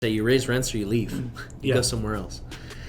say you raise rents or you leave. You go somewhere else.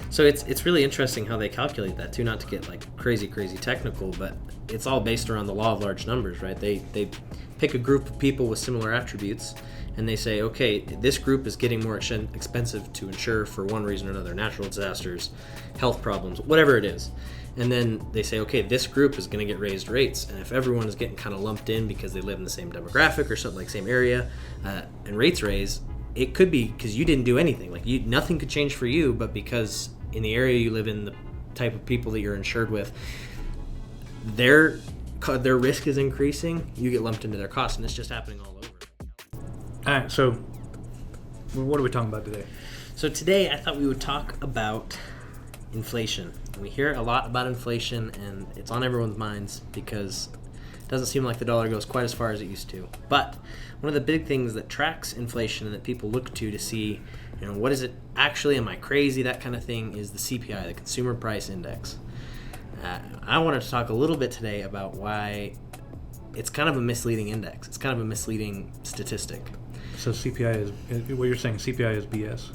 So it's really interesting how they calculate that too, not to get like crazy technical, but it's all based around the law of large numbers, right? They pick a group of people with similar attributes and they say, okay, this group is getting more expensive to insure for one reason or another, natural disasters, health problems, whatever it is. And then they say, okay, this group is going to get raised rates. And if everyone is getting kind of lumped in because they live in the same demographic or something like same area, and rates raise, it could be because you didn't do anything. Like nothing could change for you, but because in the area you live in, the type of people that you're insured with, their risk is increasing, you get lumped into their costs, and it's just happening all over. All right, so what are we talking about today? So today I thought we would talk about inflation. We hear a lot about inflation, and it's on everyone's minds because it doesn't seem like the dollar goes quite as far as it used to. But one of the big things that tracks inflation and that people look to see, what is it actually, am I crazy, that kind of thing, is the CPI, the Consumer Price Index. I wanted to talk a little bit today about why it's kind of a misleading index. It's kind of a misleading statistic. So CPI is, what you're saying, CPI is BS?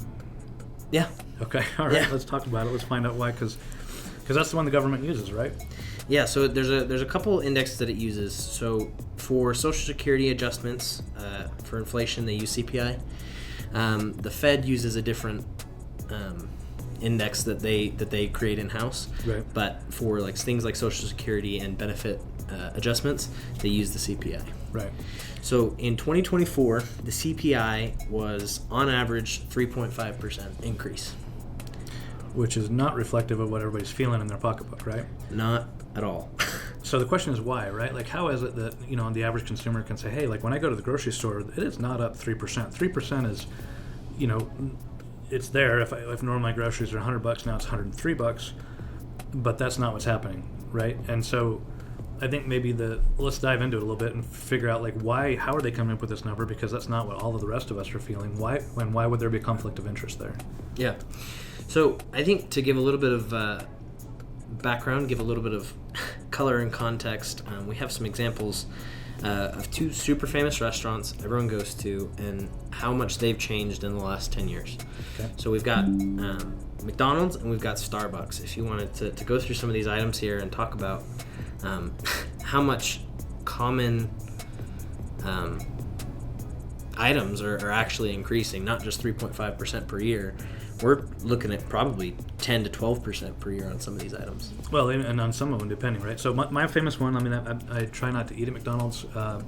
Yeah. Okay, all right, Let's talk about it. Let's find out why, because that's the one the government uses, right? Yeah, so there's a couple indexes that it uses. So for Social Security adjustments, for inflation, they use CPI. The Fed uses a different index that they create in-house. Right. But for like things like Social Security and benefit adjustments, they use the CPI. Right. So in 2024, the CPI was on average 3.5% increase. Which is not reflective of what everybody's feeling in their pocketbook, right? Not at all. So the question is why, right? Like, how is it that, the average consumer can say, hey, like when I go to the grocery store, it is not up 3%. 3% is, it's there. If normally my groceries are $100, now it's $103, but that's not what's happening, right? And so I think maybe let's dive into it a little bit and figure out like how are they coming up with this number, because that's not what all of the rest of us are feeling. Why would there be a conflict of interest there? Yeah. So I think to give a little bit of background, give a little bit of color and context, we have some examples of two super famous restaurants everyone goes to and how much they've changed in the last 10 years. Okay. So we've got McDonald's and we've got Starbucks. If you wanted to go through some of these items here and talk about how much common items are actually increasing, not just 3.5% per year. We're looking at probably 10 to 12% per year on some of these items. Well, and on some of them, depending, right? So my famous one, I try not to eat at McDonald's. At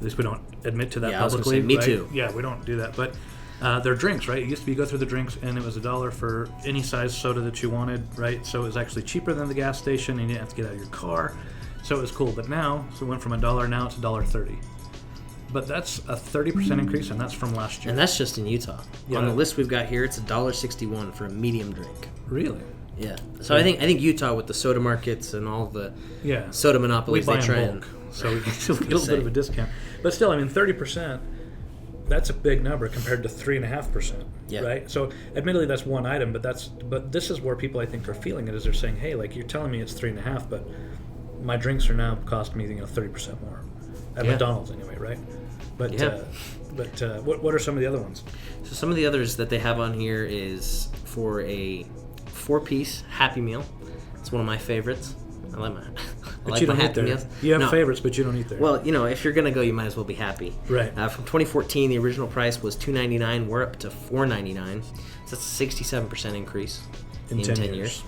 least we don't admit to that publicly. I was gonna say, me right? too. Yeah, we don't do that. But they're drinks, right? It used to be you go through the drinks, and it was $1 for any size soda that you wanted, right? So it was actually cheaper than the gas station, and you didn't have to get out of your car. So it was cool. But now, so it went from $1, now it's $1.30. But that's a 30% increase, and that's from last year. And that's just in Utah. Yeah. On the list we've got here, it's $1.61 for a medium drink. Really? Yeah. So I think Utah, with the soda markets and all the soda monopolies, we buy they try in bulk, so we can still get a little bit of a discount. But still, 30%, that's a big number compared to 3.5%, right? So admittedly, that's one item, but this is where people, I think, are feeling it, is they're saying, hey, like you're telling me it's 3.5%, but my drinks are now costing me 30% more at McDonald's anyway, right? But what are some of the other ones? So some of the others that they have on here is for a 4-piece Happy Meal. It's one of my favorites. I like my Happy Meals. You have favorites, but you don't eat there. Well, if you're gonna go, you might as well be happy. Right. From 2014, the original price was $2.99. We're up to $4.99. So that's a 67% increase in 10 years.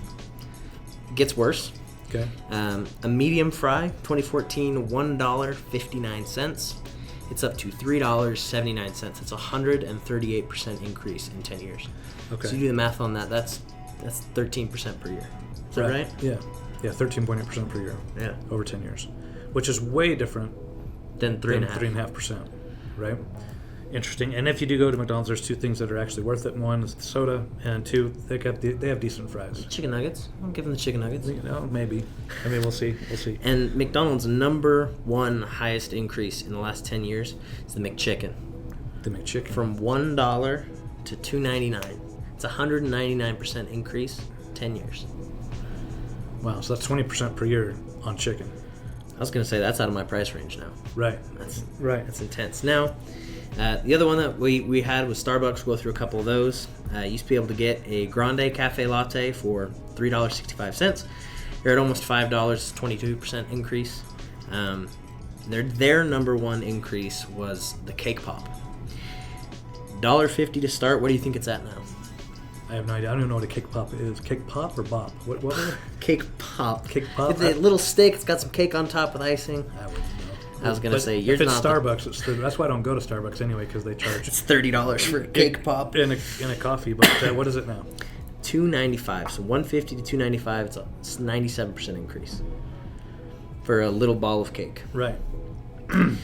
It gets worse. Okay. A medium fry, 2014, $1.59. It's up to $3.79. It's a 138% increase in 10 years. Okay. So you do the math on that. That's 13% per year. Is that right? Yeah. Yeah, 13.8% per year. Yeah. Over 10 years, which is way different than 3.5%, right? Interesting. And if you do go to McDonald's, there's two things that are actually worth it. One is the soda, and two, they have decent fries. Chicken nuggets. I'll give them the chicken nuggets. Maybe. We'll see. And McDonald's number one highest increase in the last 10 years is the McChicken. The McChicken. From $1 to $2.99. It's a 199% increase, 10 years. Wow, so that's 20% per year on chicken. I was going to say that's out of my price range now. Right. That's intense. Now, The other one that we had was Starbucks. We'll go through a couple of those. Used to be able to get a grande cafe latte for $3.65. They're at almost $5, 22% increase. Their number one increase was the cake pop. $1.50 to start. What do you think it's at now? I have no idea. I don't even know what a cake pop is. Cake pop or bop? What was it? Cake pop. Cake pop? It's a little stick. It's got some cake on top with icing. I wouldn't know. I was going to say, if it's Starbucks, it's that's why I don't go to Starbucks anyway, because they charge it's $30 for a cake pop. In a coffee, but what is it now? $2.95. So $1.50 to $2.95. It's a 97% increase for a little ball of cake. Right.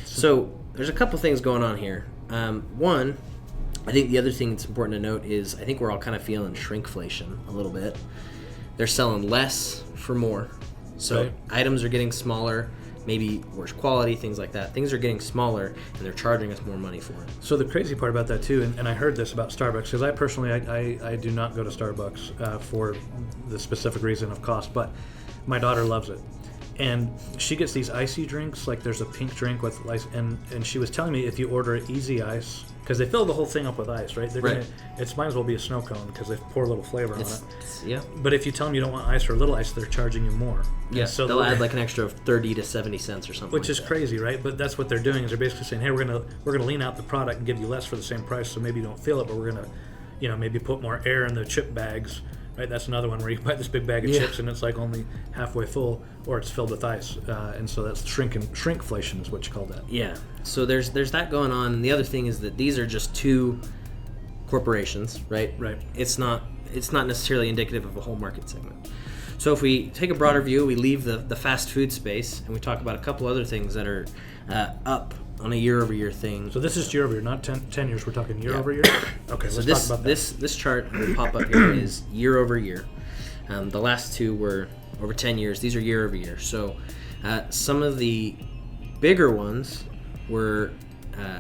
So there's a couple things going on here. One, I think the other thing that's important to note is I think we're all kind of feeling shrinkflation a little bit. They're selling less for more. So Right. items are getting smaller, maybe worse quality, things like that. Things are getting smaller, and they're charging us more money for it. So the crazy part about that too, and I heard this about Starbucks, because I personally, I do not go to Starbucks for the specific reason of cost, but my daughter loves it. And she gets these icy drinks, like there's a pink drink with ice, and she was telling me if you order easy ice, because they fill the whole thing up with ice, right? Right. It might as well be a snow cone because they pour a little flavor on it. Yeah. But if you tell them you don't want ice or a little ice, they're charging you more. Yeah, And so they'll add like an extra 30 to 70 cents or something. which like is that. crazy, right? But that's what they're doing is they're basically saying, hey, we're gonna lean out the product and give you less for the same price, so maybe you don't feel it, but we're gonna, maybe put more air in the chip bags, right? That's another one where you buy this big bag of chips and it's like only halfway full, or it's filled with ice, and so that's shrinkflation is what you call that. Yeah. So there's that going on. And the other thing is that these are just two corporations, right? Right. It's not necessarily indicative of a whole market segment. So if we take a broader view, we leave the fast food space and we talk about a couple other things that are up on a year-over-year thing. So this is year over year, not 10 years. We're talking year over year. Okay, So let's talk about that. this chart that will pop up here is year over year. The last two were over 10 years. These are year over year. So some of the bigger ones were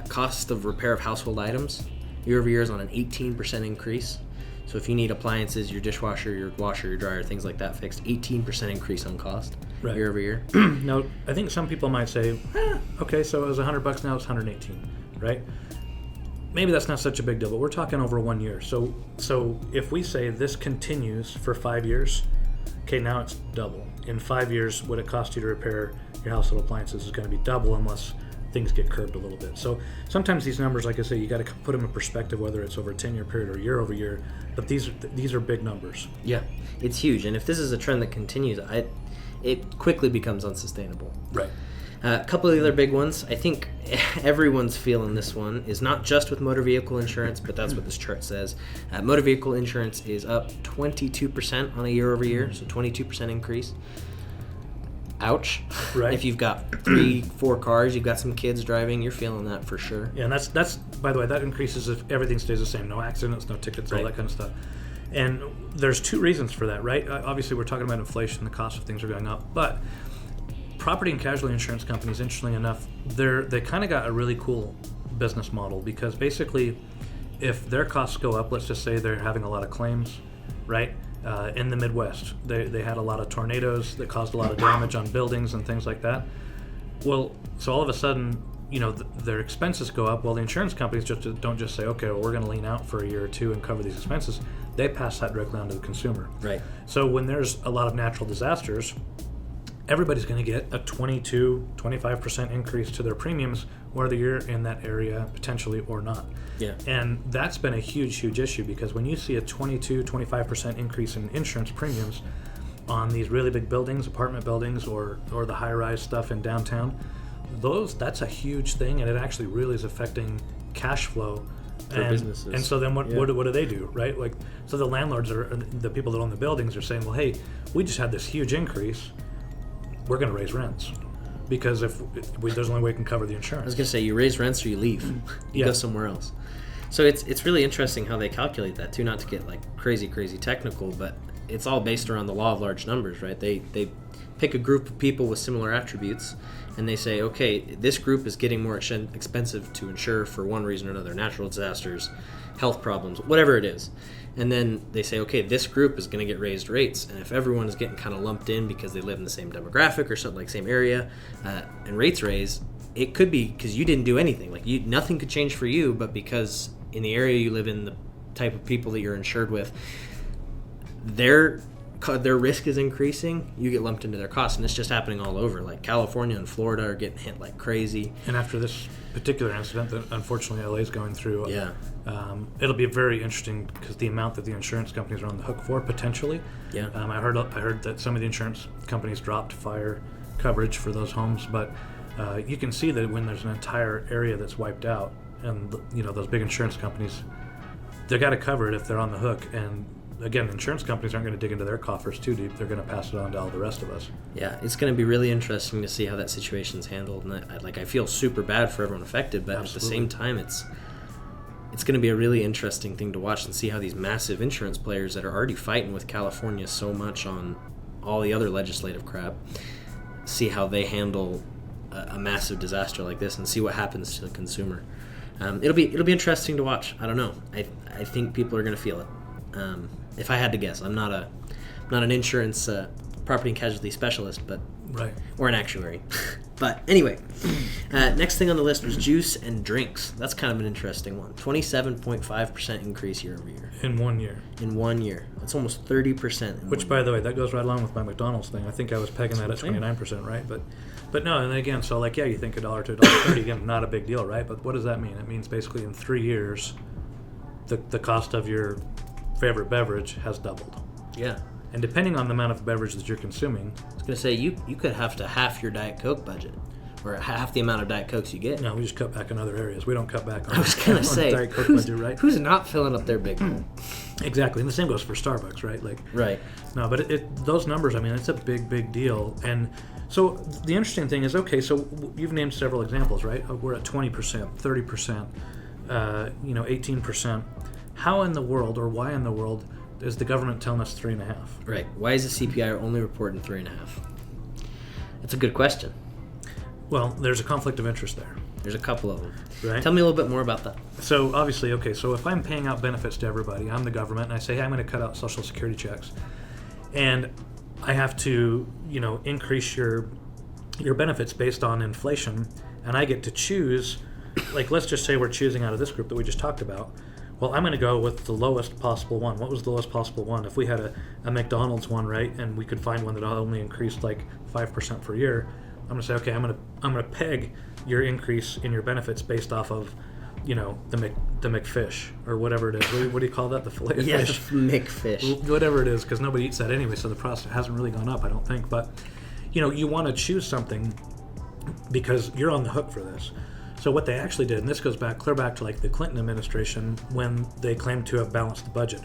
cost of repair of household items. Year over year is on an 18% increase. So if you need appliances, your dishwasher, your washer, your dryer, things like that fixed, 18% increase on cost Right. year over year. Now, I think some people might say, okay, so it was $100, now it's 118, right? Maybe that's not such a big deal, but we're talking over 1 year. So if we say this continues for 5 years, okay, now it's double. In 5 years, what it costs you to repair your household appliances is going to be double unless things get curbed a little bit. So sometimes these numbers, like I say, you got to put them in perspective, whether it's over a 10-year period or year over year. But these are big numbers. Yeah, it's huge. And if this is a trend that continues, it quickly becomes unsustainable. Right. A couple of the other big ones, I think everyone's feeling this one, is not just with motor vehicle insurance, but that's what this chart says. Motor vehicle insurance is up 22% on a year over year, so 22% increase. Ouch. Right. If you've got 3-4 cars, you've got some kids driving, you're feeling that for sure. Yeah, and that's by the way, that increases if everything stays the same. No accidents, no tickets, all Right. that kind of stuff. And there's two reasons for that, right? Obviously, we're talking about inflation, the cost of things are going up, but property and casualty insurance companies, interestingly enough, they kind of got a really cool business model, because basically, if their costs go up, let's just say they're having a lot of claims, right? In the Midwest, they had a lot of tornadoes that caused a lot of damage on buildings and things like that. Well, so all of a sudden, their expenses go up. Well, the insurance companies don't just say, okay, well, we're going to lean out for a year or two and cover these expenses. They pass that directly on to the consumer. Right. So when there's a lot of natural disasters, everybody's going to get a 22-25% increase to their premiums, whether you're in that area potentially or not. Yeah. And that's been a huge issue, because when you see a 22-25% increase in insurance premiums on these really big buildings, apartment buildings, or the high-rise stuff in downtown, that's a huge thing, and it actually really is affecting cash flow For businesses. And so then what do they do, right? Like, so the landlords the people that own the buildings are saying, well, hey, we just had this huge increase, we're going to raise rents, because there's only way we can cover the I insurance. was going to say, you raise rents or you leave. You go somewhere else. So it's really interesting how they calculate that too, not to get like crazy technical, but it's all based around the law of large numbers, right? They pick a group of people with similar attributes, and they say, okay, this group is getting more expensive to insure for one reason or another, natural disasters, health problems, whatever it is. And then they say, okay, this group is going to get raised rates, and if everyone is getting kind of lumped in because they live in the same demographic or something, like same area, and rates raise, it could be because you didn't do anything. Like nothing could change for you, but because in the area you live in, the type of people that you're insured with, their risk is increasing, you get lumped into their costs, and it's just happening all over. Like California and Florida are getting hit like crazy. And after this particular incident that unfortunately LA is going through, yeah, it'll be very interesting because the amount that the insurance companies are on the hook for potentially. Yeah, I heard that some of the insurance companies dropped fire coverage for those homes, but you can see that when there's an entire area that's wiped out, and those big insurance companies, they got to cover it if they're on the hook. And again, insurance companies aren't going to dig into their coffers too deep. They're going to pass it on to all the rest of us. Yeah, it's going to be really interesting to see how that situation's handled. And I feel super bad for everyone affected, but Absolutely. At the same time, it's going to be a really interesting thing to watch and see how these massive insurance players that are already fighting with California so much on all the other legislative crap, see how they handle a massive disaster like this and see what happens to the consumer. It'll be interesting to watch. I don't know. I think people are going to feel it. If I had to guess, I'm not an insurance property and casualty specialist, but right, or an actuary. But anyway, next thing on the list was juice and drinks. That's kind of an interesting one. 27.5% increase year over year. In 1 year. In 1 year. That's almost 30%. Which, by the way, that goes right along with my McDonald's thing. I think I was pegging that at 29%, right? But no, and again, so like, yeah, you think $1 to $1.30, again, not a big deal, right? But what does that mean? It means basically in 3 years, the cost of your favorite beverage has doubled. Yeah. And depending on the amount of beverage that you're consuming, I was going to say, you could have to half your Diet Coke budget, or half the amount of Diet Cokes you get. No, we just cut back in other areas. We don't cut back on, I was gonna say, the Diet Coke budget, right? Who's not filling up their big one? Exactly, and the same goes for Starbucks, right? Right. No, but those numbers, I mean, it's a big deal. And so the interesting thing is, okay, so you've named several examples, right? We're at 20%, 30%, 18%. How in the world, or why in the world, is the government telling us 3.5? Right. Why is the CPI only reporting 3.5? That's a good question. Well, there's a conflict of interest there. There's a couple of them. Right. Tell me a little bit more about that. So obviously, okay, so if I'm paying out benefits to everybody, I'm the government, and I say, hey, I'm going to cut out Social Security checks, and I have to, increase your benefits based on inflation, and I get to choose, like, let's just say we're choosing out of this group that we just talked about. Well, I'm going to go with the lowest possible one. What was the lowest possible one? If we had a McDonald's one, right, and we could find one that only increased like 5% per year, I'm going to say, okay, I'm going to peg your increase in your benefits based off of, the McFish or whatever it is. What do you call that? The fillet of fish? Yes, McFish. Whatever it is, because nobody eats that anyway, so the price hasn't really gone up, I don't think. But, you want to choose something because you're on the hook for this. So what they actually did, and this goes clear back to like the Clinton administration when they claimed to have balanced the budget.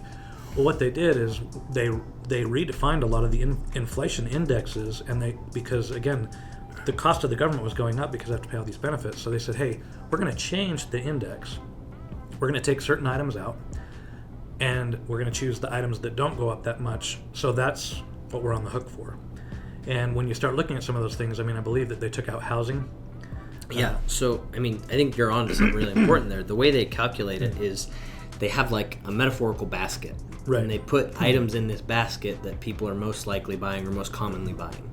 Well, what they did is they redefined a lot of the inflation indexes, and because again, the cost of the government was going up because they have to pay all these benefits. So they said, hey, we're going to change the index. We're going to take certain items out, and we're going to choose the items that don't go up that much. So that's what we're on the hook for. And when you start looking at some of those things, I mean, I believe that they took out housing. Yeah, so, I mean, I think you're on to something really important there. The way they calculate it is they have like a metaphorical basket. Right. And they put items in this basket that people are most likely buying or most commonly buying.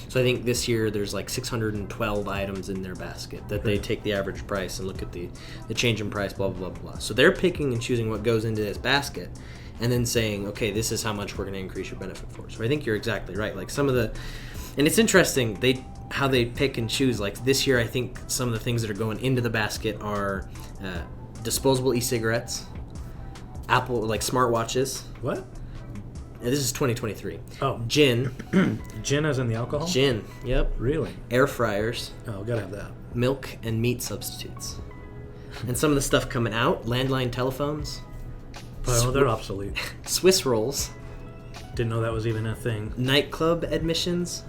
So I think this year there's like 612 items in their basket that they take the average price and look at the change in price, blah, blah, blah, blah. So they're picking and choosing what goes into this basket and then saying, okay, this is how much we're going to increase your benefit for. So I think you're exactly right. Like some of the, and it's interesting, how they pick and choose. Like this year, I think some of the things that are going into the basket are disposable e-cigarettes, Apple, like smartwatches. What? This is 2023. Oh. Gin. Gin as in the alcohol? Gin, yep. Really? Air fryers. Oh, gotta have that. Milk and meat substitutes. And some of the stuff coming out, landline telephones. Oh, they're obsolete. Swiss rolls. Didn't know that was even a thing. Nightclub admissions.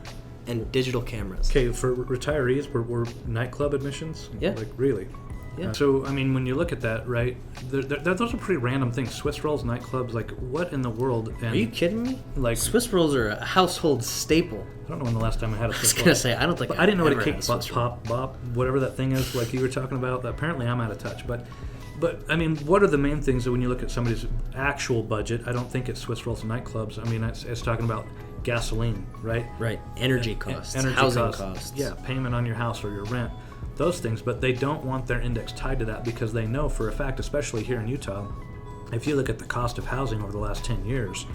And digital cameras. Okay, for retirees, were nightclub admissions? Yeah. Like, really? Yeah. So, I mean, when you look at that, right, those are pretty random things. Swiss rolls, nightclubs, like, what in the world? And, are you kidding me? Like, Swiss rolls are a household staple. I don't know when the last time I had a Swiss roll. I was going to say, I don't think I didn't know what a cake pop, bop, whatever that thing is, like you were talking about. Apparently, I'm out of touch. But I mean, what are the main things that when you look at somebody's actual budget? I don't think it's Swiss rolls and nightclubs. I mean, it's talking about gasoline, right? Right. Energy costs. Energy housing costs. Yeah, payment on your house or your rent. those things, but they don't want their index tied to that because they know for a fact, especially here in Utah, if you look at the cost of housing over the last 10 years,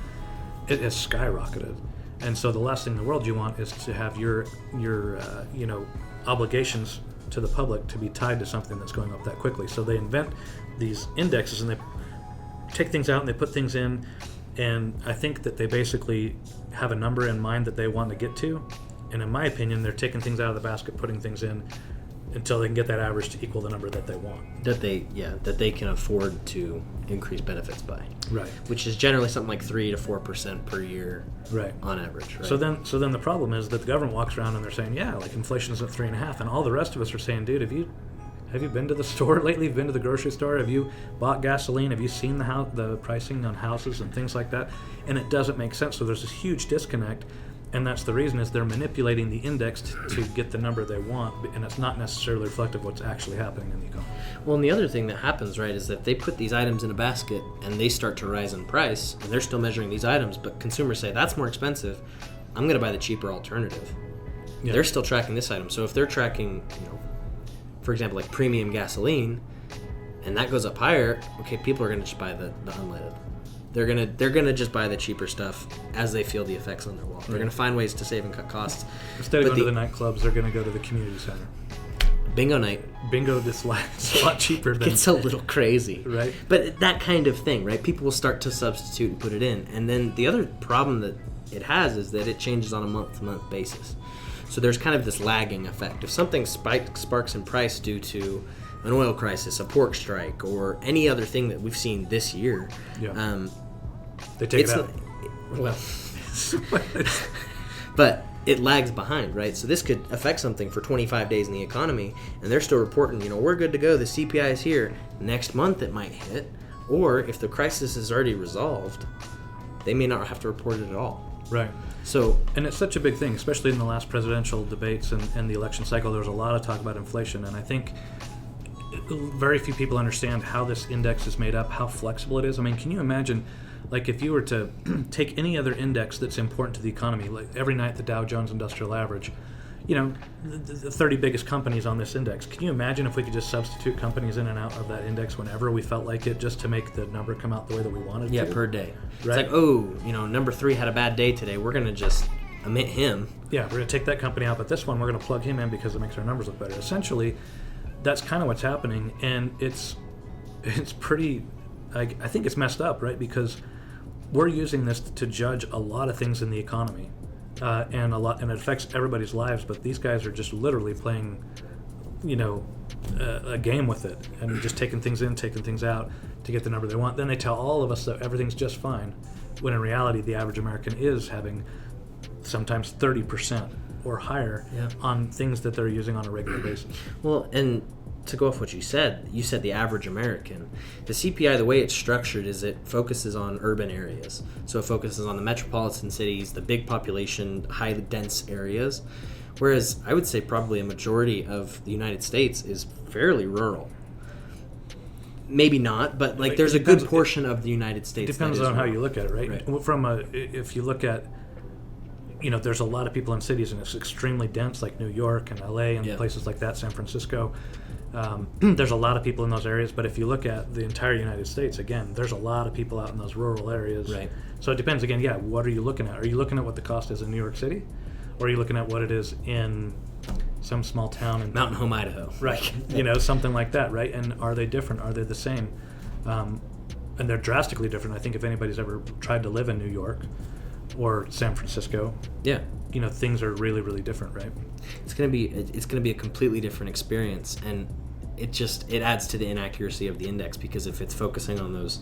it has skyrocketed. And so the last thing in the world you want is to have your obligations to the public to be tied to something that's going up that quickly. So they invent these indexes and they take things out and they put things in, and I think that they basically have a number in mind that they want to get to, and in my opinion they're taking things out of the basket, putting things in until they can get that average to equal the number that they want. That they can afford to increase benefits by. Right. Which is generally something like 3 to 4% per year. Right. On average. Right? So then the problem is that the government walks around and they're saying, yeah, like inflation's at 3.5%, and all the rest of us are saying, dude, have you been to the store lately? Have you been to the grocery store? Have you bought gasoline? Have you seen the pricing on houses and things like that? And it doesn't make sense. So there's this huge disconnect. And that's the reason is they're manipulating the index to get the number they want, and it's not necessarily reflective of what's actually happening in the economy. Well, and the other thing that happens, right, is that they put these items in a basket and they start to rise in price, and they're still measuring these items, but consumers say, that's more expensive. I'm going to buy the cheaper alternative. Yeah. They're still tracking this item. So if they're tracking, for example, like premium gasoline, and that goes up higher, okay, people are going to just buy the unleaded. They're gonna just buy the cheaper stuff as they feel the effects on their wallet. They're gonna find ways to save and cut costs. Instead of going to the nightclubs, they're gonna go to the community center. Bingo night. Bingo is a lot cheaper than... It's a little crazy. Right. But that kind of thing, right? People will start to substitute and put it in. And then the other problem that it has is that it changes on a month-to-month basis. So there's kind of this lagging effect. If something sparks in price due to an oil crisis, a pork strike, or any other thing that we've seen this year... Yeah. They take it out. Well, but it lags behind, right? So this could affect something for 25 days in the economy, and they're still reporting, we're good to go, the CPI is here. Next month it might hit, or if the crisis is already resolved, they may not have to report it at all. Right. So, and it's such a big thing, especially in the last presidential debates and the election cycle. There was a lot of talk about inflation, and I think very few people understand how this index is made up, how flexible it is. I mean, can you imagine, like, if you were to take any other index that's important to the economy, like every night the Dow Jones Industrial Average, the 30 biggest companies on this index, can you imagine if we could just substitute companies in and out of that index whenever we felt like it, just to make the number come out the way that we wanted to? Yeah, per day. Right? It's like, number 3 had a bad day today. We're going to just omit him. Yeah, we're going to take that company out, but this one we're going to plug him in because it makes our numbers look better. Essentially, that's kind of what's happening, and it's pretty, I think it's messed up, right? Because we're using this to judge a lot of things in the economy, and it affects everybody's lives, but these guys are just literally playing, a game with it, and just taking things in, taking things out to get the number they want. Then they tell all of us that everything's just fine, when in reality the average American is having sometimes 30% or higher on things that they're using on a regular basis. Well, and to go off what you said the average American. The CPI, the way it's structured is it focuses on urban areas. So it focuses on the metropolitan cities, the big population, highly dense areas. Whereas I would say probably a majority of the United States is fairly rural. Maybe not, but there's a good portion of the United States. It depends on how you look at it, right? If you look at, there's a lot of people in cities and it's extremely dense, like New York and LA and places like that, San Francisco. There's a lot of people in those areas, but if you look at the entire United States, again, there's a lot of people out in those rural areas. Right. So it depends, again, what are you looking at? Are you looking at what the cost is in New York City? Or are you looking at what it is in some small town in Mountain Home, Idaho? Right. Something like that, right? And are they different? Are they the same? And they're drastically different. I think if anybody's ever tried to live in New York or San Francisco, things are really, really different, right? It's gonna be a completely different experience, and it adds to the inaccuracy of the index, because if it's focusing on those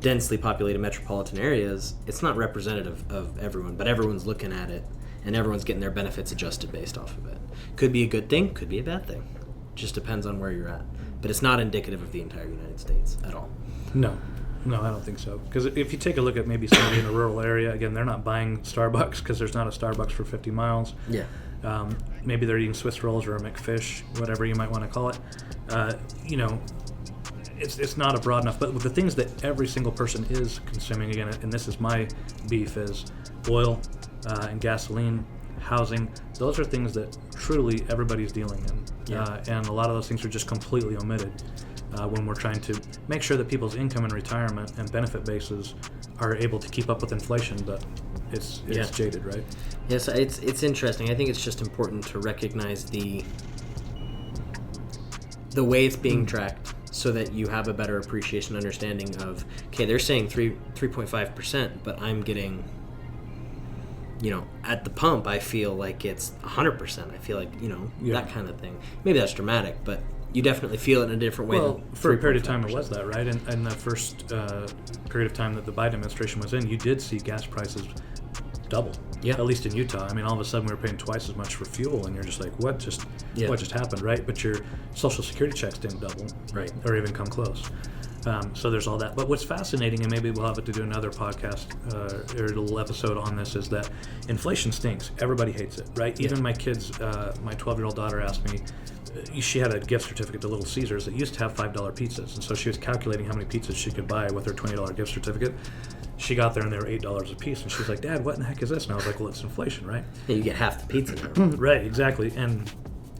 densely populated metropolitan areas, it's not representative of everyone, but everyone's looking at it and everyone's getting their benefits adjusted based off of it. Could be a good thing, could be a bad thing. Just depends on where you're at. But it's not indicative of the entire United States at all. No, I don't think so. Because if you take a look at maybe somebody in a rural area, again, they're not buying Starbucks because there's not a Starbucks for 50 miles. Yeah. Maybe they're eating Swiss rolls or a McFish, whatever you might want to call it. It's not a broad enough. But with the things that every single person is consuming, again, and this is my beef, is oil and gasoline, housing. Those are things that truly everybody's dealing in. and a lot of those things are just completely omitted when we're trying to make sure that people's income and retirement and benefit bases are able to keep up with inflation, but it's jaded, right? Yes, it's interesting. I think it's just important to recognize the way it's being tracked, so that you have a better appreciation, understanding of, okay, they're saying 3.5%, but I'm getting, at the pump, I feel like it's 100%. I feel like, that kind of thing. Maybe that's dramatic, but you definitely feel it in a different way. Well, for a period of time, it was that, right? In the first period of time that the Biden administration was in, you did see gas prices double. Yeah. At least in Utah. I mean, all of a sudden we were paying twice as much for fuel, and you're just like, what just happened, right? But your Social Security checks didn't double, right, or even come close. So there's all that. But what's fascinating, and maybe we'll have to do another podcast or a little episode on this, is that inflation stinks. Everybody hates it, right? Even my kids, my 12-year-old daughter asked me, she had a gift certificate to Little Caesars that used to have $5 pizzas, and so she was calculating how many pizzas she could buy with her $20 gift certificate. She got there and they were $8 a piece, and she was like, "Dad, what in the heck is this?" And I was like, "Well, it's inflation, right?" Yeah, you get half the pizza now. Right, exactly, and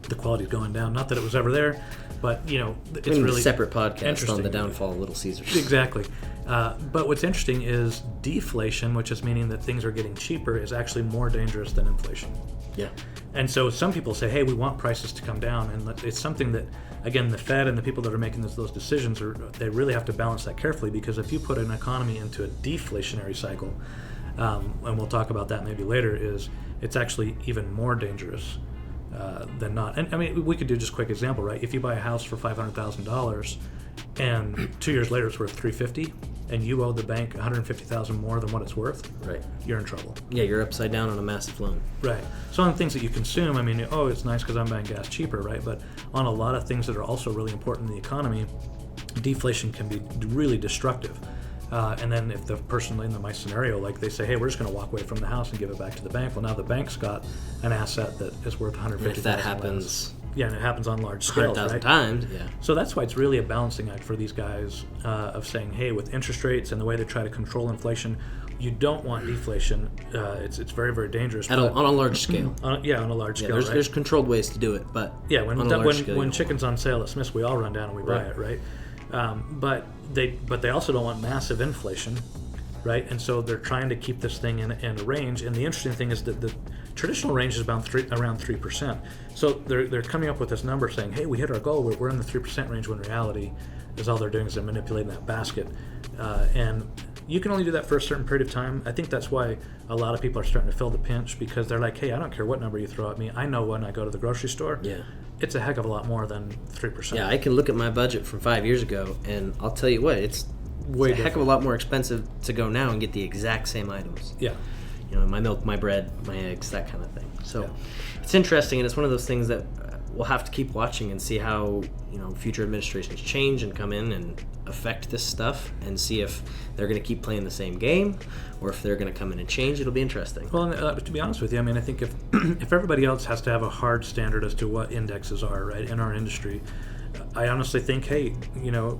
the quality's going down. Not that it was ever there, but it's really a separate podcast on the downfall of Little Caesars. Exactly. But what's interesting is deflation, which is meaning that things are getting cheaper, is actually more dangerous than inflation. Yeah. And so some people say, hey, we want prices to come down. And it's something that, again, the Fed and the people that are making those decisions, they really have to balance that carefully, because if you put an economy into a deflationary cycle, and we'll talk about that maybe later, it's actually even more dangerous than not. And I mean, we could do just a quick example, right? If you buy a house for $500,000 and 2 years later it's worth $350,000, and you owe the bank $150,000 more than what it's worth, right, you're in trouble. Yeah, you're upside down on a massive loan. Right. So on things that you consume, I mean, it's nice because I'm buying gas cheaper, right? But on a lot of things that are also really important in the economy, deflation can be really destructive. And then if the person in my scenario, like they say, hey, we're just going to walk away from the house and give it back to the bank. Well, now the bank's got an asset that is worth $150,000. If that happens... Yeah, and it happens on large scales, 100,000 right? times, yeah. So that's why it's really a balancing act for these guys of saying, hey, with interest rates and the way they try to control inflation, you don't want deflation. It's very, very dangerous. On a large scale. On a large scale, right? There's controlled ways to do it, but when chicken's on sale at Smith's, we all run down and we buy it, right? But they also don't want massive inflation, right? And so they're trying to keep this thing in a range. And the interesting thing is that the traditional range is around 3%. So they're coming up with this number saying, hey, we hit our goal. We're in the 3% range, when in reality is all they're doing is they're manipulating that basket. And you can only do that for a certain period of time. I think that's why a lot of people are starting to feel the pinch, because they're like, hey, I don't care what number you throw at me. I know when I go to the grocery store, it's a heck of a lot more than 3%. Yeah, I can look at my budget from 5 years ago, and I'll tell you what, it's a heck of a lot more expensive to go now and get the exact same items. Yeah. My milk, my bread, my eggs, that kind of thing. So it's interesting, and it's one of those things that we'll have to keep watching and see how future administrations change and come in and affect this stuff, and see if they're going to keep playing the same game or if they're going to come in and change. It'll be interesting. Well, to be honest with you, I mean, I think if everybody else has to have a hard standard as to what indexes are, right, in our industry, I honestly think, hey,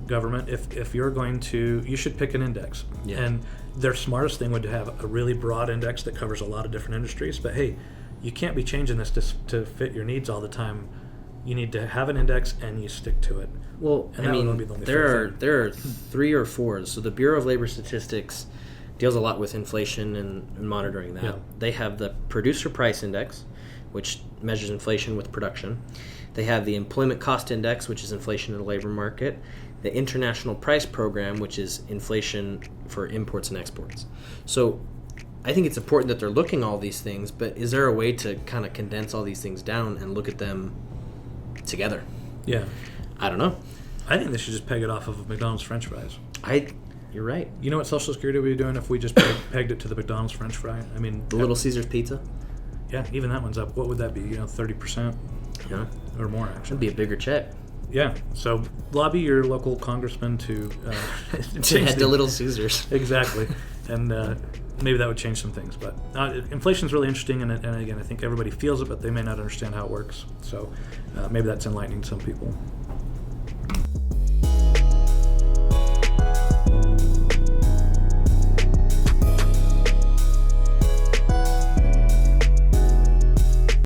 government, if you're going to, you should pick an index. Yeah. And their smartest thing would have a really broad index that covers a lot of different industries. But hey, you can't be changing this to fit your needs all the time. You need to have an index and you stick to it. Well, and I mean, there are 3 or 4. So the Bureau of Labor Statistics deals a lot with inflation and monitoring that. Yeah. They have the Producer Price Index, which measures inflation with production. They have the Employment Cost Index, which is inflation in the labor market. The International Price Program, which is inflation for imports and exports. So I think it's important that they're looking at all these things, but is there a way to kind of condense all these things down and look at them together? Yeah. I don't know. I think they should just peg it off of McDonald's French fries. You're right. You know what Social Security would be doing if we just pegged it to the McDonald's French fry? I mean, the Little Caesars pizza? Yeah, even that one's up. What would that be? 30%? Yeah. Or more, actually. It'd be a bigger check. Yeah. So lobby your local congressman to head to Little Caesars. Exactly. And maybe that would change some things. But inflation's really interesting, and again, I think everybody feels it, but they may not understand how it works. So maybe that's enlightening some people.